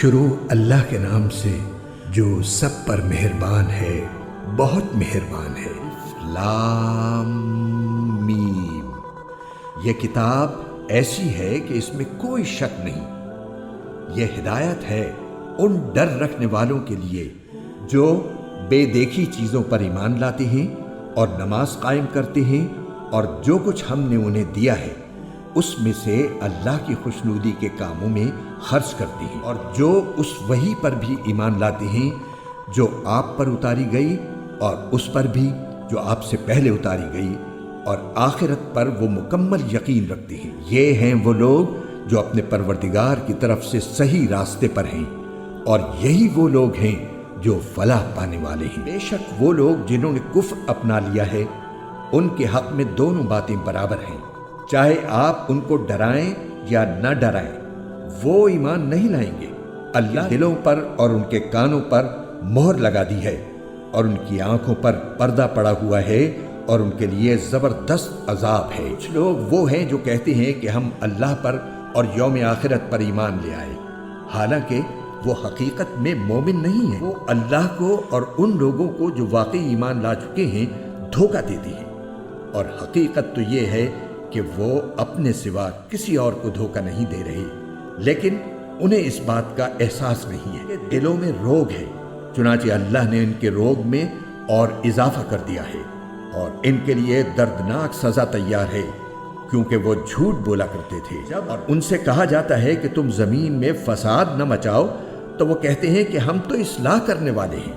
شروع اللہ کے نام سے جو سب پر مہربان ہے، بہت مہربان ہے۔ لام میم، یہ کتاب ایسی ہے کہ اس میں کوئی شک نہیں۔ یہ ہدایت ہے ان ڈر رکھنے والوں کے لیے جو بے دیکھی چیزوں پر ایمان لاتے ہیں اور نماز قائم کرتے ہیں، اور جو کچھ ہم نے انہیں دیا ہے اس میں سے اللہ کی خوشنودی کے کاموں میں خرچ کرتے ہیں، اور جو اس وحی پر بھی ایمان لاتے ہیں جو آپ پر اتاری گئی، اور اس پر بھی جو آپ سے پہلے اتاری گئی، اور آخرت پر وہ مکمل یقین رکھتے ہیں۔ یہ ہیں وہ لوگ جو اپنے پروردگار کی طرف سے صحیح راستے پر ہیں، اور یہی وہ لوگ ہیں جو فلاح پانے والے ہیں۔ بے شک وہ لوگ جنہوں نے کفر اپنا لیا ہے، ان کے حق میں دونوں باتیں برابر ہیں، چاہے آپ ان کو ڈرائیں یا نہ ڈرائیں، وہ ایمان نہیں لائیں گے۔ اللہ دلوں پر اور ان کے کانوں پر مہر لگا دی ہے، اور ان کی آنکھوں پر پردہ پڑا ہوا ہے، اور ان کے لیے زبردست عذاب ہے۔ کچھ لوگ وہ ہیں جو کہتے ہیں کہ ہم اللہ پر اور یوم آخرت پر ایمان لے آئے، حالانکہ وہ حقیقت میں مومن نہیں ہیں۔ وہ اللہ کو اور ان لوگوں کو جو واقعی ایمان لا چکے ہیں دھوکہ دیتی ہیں، اور حقیقت تو یہ ہے کہ وہ اپنے سوا کسی اور کو دھوکہ نہیں دے رہے، لیکن انہیں اس بات کا احساس نہیں ہے کہ دلوں میں روگ ہے، چنانچہ اللہ نے ان کے روگ میں اور اضافہ کر دیا ہے، اور ان کے لیے دردناک سزا تیار ہے، کیونکہ وہ جھوٹ بولا کرتے تھے۔ جب ان سے کہا جاتا ہے کہ تم زمین میں فساد نہ مچاؤ، تو وہ کہتے ہیں کہ ہم تو اصلاح کرنے والے ہیں۔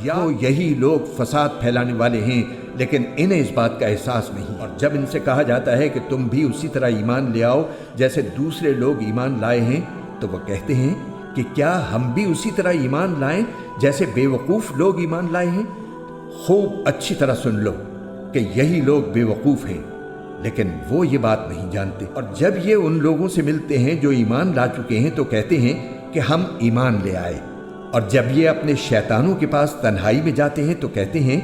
یا یہی لوگ فساد پھیلانے والے ہیں، لیکن انہیں اس بات کا احساس نہیں۔ اور جب ان سے کہا جاتا ہے کہ تم بھی اسی طرح ایمان لے آؤ جیسے دوسرے لوگ ایمان لائے ہیں، تو وہ کہتے ہیں کہ کیا ہم بھی اسی طرح ایمان لائیں جیسے بے وقوف لوگ ایمان لائے ہیں؟ خوب اچھی طرح سن لو کہ یہی لوگ بے وقوف ہیں، لیکن وہ یہ بات نہیں جانتے۔ اور جب یہ ان لوگوں سے ملتے ہیں جو ایمان لا چکے ہیں تو کہتے ہیں کہ ہم ایمان لے آئے، اور جب یہ اپنے شیطانوں کے پاس تنہائی میں جاتے ہیں تو کہتے ہیں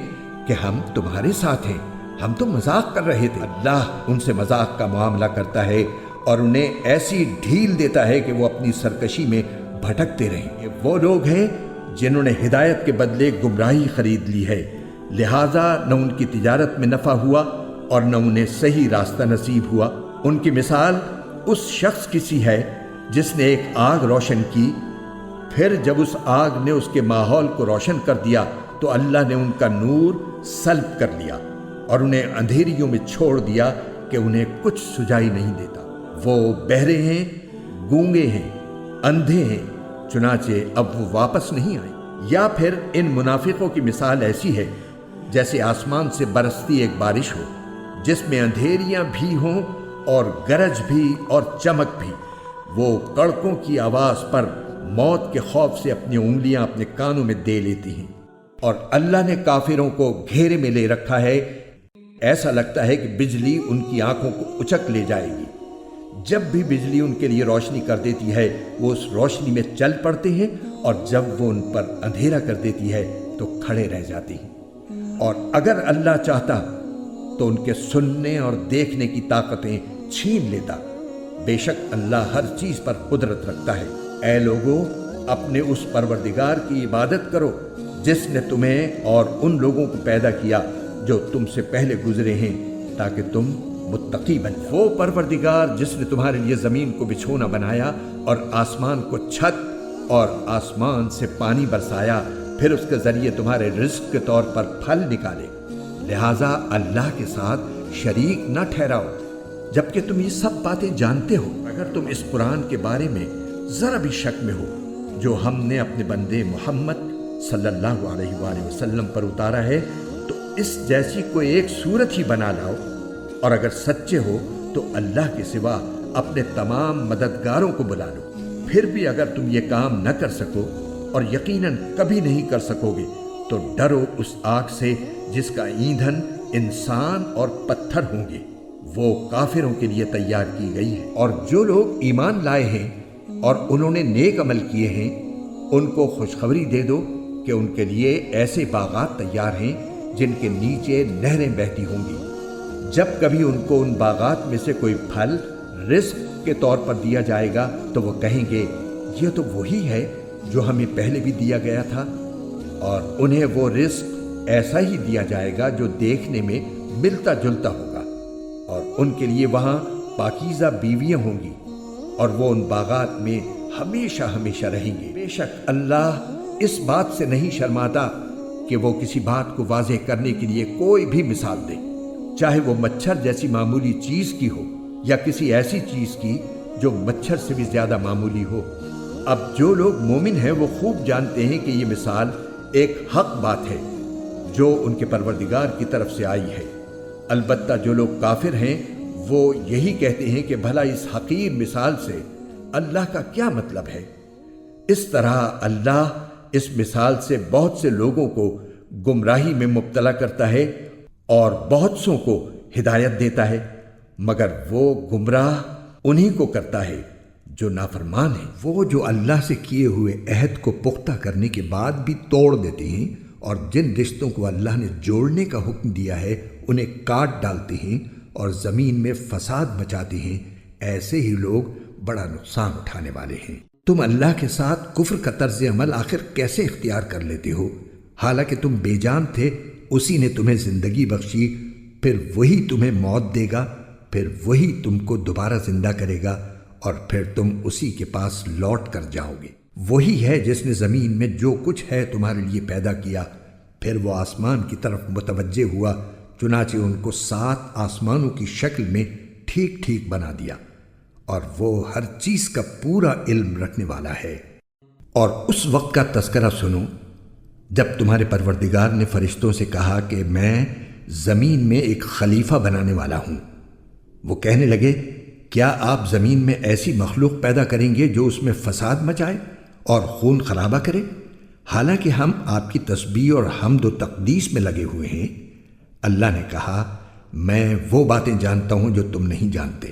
کہ ہم تمہارے ساتھ ہیں، ہم تو مذاق کر رہے تھے۔ اللہ ان سے مذاق کا معاملہ کرتا ہے اور انہیں ایسی ڈھیل دیتا ہے کہ وہ اپنی سرکشی میں بھٹکتے رہیں۔ یہ وہ لوگ ہیں جنہوں نے ہدایت کے بدلے گمراہی خرید لی ہے، لہٰذا نہ ان کی تجارت میں نفع ہوا اور نہ انہیں صحیح راستہ نصیب ہوا۔ ان کی مثال اس شخص کی سی ہے جس نے ایک آگ روشن کی، پھر جب اس آگ نے اس کے ماحول کو روشن کر دیا تو اللہ نے ان کا نور سلب کر لیا اور انہیں اندھیریوں میں چھوڑ دیا کہ انہیں کچھ سجائی نہیں دیتا۔ وہ بہرے ہیں، گونگے ہیں، اندھے ہیں، چنانچہ اب وہ واپس نہیں آئے۔ یا پھر ان منافقوں کی مثال ایسی ہے جیسے آسمان سے برستی ایک بارش ہو، جس میں اندھیریاں بھی ہوں اور گرج بھی اور چمک بھی۔ وہ کڑکوں کی آواز پر موت کے خوف سے اپنی انگلیاں اپنے کانوں میں دے لیتی ہیں، اور اللہ نے کافروں کو گھیرے میں لے رکھا ہے، ایسا لگتا ہے کہ بجلی ان کی آنکھوں کو اچک لے جائے گی۔ جب بھی بجلی ان کے لیے روشنی کر دیتی ہے وہ اس روشنی میں چل پڑتے ہیں، اور جب وہ ان پر اندھیرا کر دیتی ہے تو کھڑے رہ جاتے ہیں۔ اور اگر اللہ چاہتا تو ان کے سننے اور دیکھنے کی طاقتیں چھین لیتا۔ بے شک اللہ ہر چیز پر قدرت رکھتا ہے۔ اے لوگو، اپنے اس پروردگار کی عبادت کرو جس نے تمہیں اور ان لوگوں کو پیدا کیا جو تم سے پہلے گزرے ہیں، تاکہ تم متقی بن جاؤ۔ وہ پروردگار جس نے تمہارے لیے زمین کو بچھونا بنایا اور آسمان کو چھت اور آسمان سے پانی برسایا، پھر اس کے ذریعے تمہارے رزق کے طور پر پھل نکالے، لہٰذا اللہ کے ساتھ شریک نہ ٹھہراؤ، جبکہ تم یہ سب باتیں جانتے ہو۔ اگر تم اس قرآن کے بارے میں ذرا بھی شک میں ہو جو ہم نے اپنے بندے محمد صلی اللہ علیہ وآلہ وسلم پر اتارا ہے، تو اس جیسی کوئی ایک صورت ہی بنا لاؤ، اور اگر سچے ہو تو اللہ کے سوا اپنے تمام مددگاروں کو بلا لو۔ پھر بھی اگر تم یہ کام نہ کر سکو، اور یقیناً کبھی نہیں کر سکو گے، تو ڈرو اس آگ سے جس کا ایندھن انسان اور پتھر ہوں گے، وہ کافروں کے لیے تیار کی گئی ہے۔ اور جو لوگ ایمان لائے ہیں اور انہوں نے نیک عمل کیے ہیں، ان کو خوشخبری دے دو کہ ان کے لیے ایسے باغات تیار ہیں جن کے نیچے نہریں بہتی ہوں گی۔ جب کبھی ان کو ان باغات میں سے کوئی پھل رزق کے طور پر دیا جائے گا تو وہ کہیں گے یہ تو وہی ہے جو ہمیں پہلے بھی دیا گیا تھا، اور انہیں وہ رزق ایسا ہی دیا جائے گا جو دیکھنے میں ملتا جلتا ہوگا، اور ان کے لیے وہاں پاکیزہ بیویاں ہوں گی، اور وہ ان باغات میں ہمیشہ ہمیشہ رہیں گے۔ بے شک اللہ اس بات سے نہیں شرماتا کہ وہ کسی بات کو واضح کرنے کے لیے کوئی بھی مثال دے، چاہے وہ مچھر جیسی معمولی چیز کی ہو یا کسی ایسی چیز کی جو مچھر سے بھی زیادہ معمولی ہو۔ اب جو لوگ مومن ہیں وہ خوب جانتے ہیں کہ یہ مثال ایک حق بات ہے جو ان کے پروردگار کی طرف سے آئی ہے، البتہ جو لوگ کافر ہیں وہ یہی کہتے ہیں کہ بھلا اس حقیر مثال سے اللہ کا کیا مطلب ہے۔ اس طرح اللہ اس مثال سے بہت سے لوگوں کو گمراہی میں مبتلا کرتا ہے اور بہت سوں کو ہدایت دیتا ہے، مگر وہ گمراہ انہی کو کرتا ہے جو نافرمان ہیں۔ وہ جو اللہ سے کیے ہوئے عہد کو پختہ کرنے کے بعد بھی توڑ دیتے ہیں اور جن رشتوں کو اللہ نے جوڑنے کا حکم دیا ہے انہیں کاٹ ڈالتے ہیں اور زمین میں فساد مچاتے ہیں، ایسے ہی لوگ بڑا نقصان اٹھانے والے ہیں۔ تم اللہ کے ساتھ کفر کا طرز عمل آخر کیسے اختیار کر لیتے ہو؟ حالانکہ تم بے جان تھے، اسی نے تمہیں زندگی بخشی، پھر وہی تمہیں موت دے گا، پھر وہی تم کو دوبارہ زندہ کرے گا، اور پھر تم اسی کے پاس لوٹ کر جاؤ گے۔ وہی ہے جس نے زمین میں جو کچھ ہے تمہارے لیے پیدا کیا، پھر وہ آسمان کی طرف متوجہ ہوا، چنانچہ ان کو 7 آسمانوں کی شکل میں ٹھیک ٹھیک بنا دیا، اور وہ ہر چیز کا پورا علم رکھنے والا ہے۔ اور اس وقت کا تذکرہ سنو جب تمہارے پروردگار نے فرشتوں سے کہا کہ میں زمین میں ایک خلیفہ بنانے والا ہوں۔ وہ کہنے لگے، کیا آپ زمین میں ایسی مخلوق پیدا کریں گے جو اس میں فساد مچائے اور خون خرابہ کرے؟ حالانکہ ہم آپ کی تسبیح اور حمد و تقدیس میں لگے ہوئے ہیں۔ اللہ نے کہا، میں وہ باتیں جانتا ہوں جو تم نہیں جانتے۔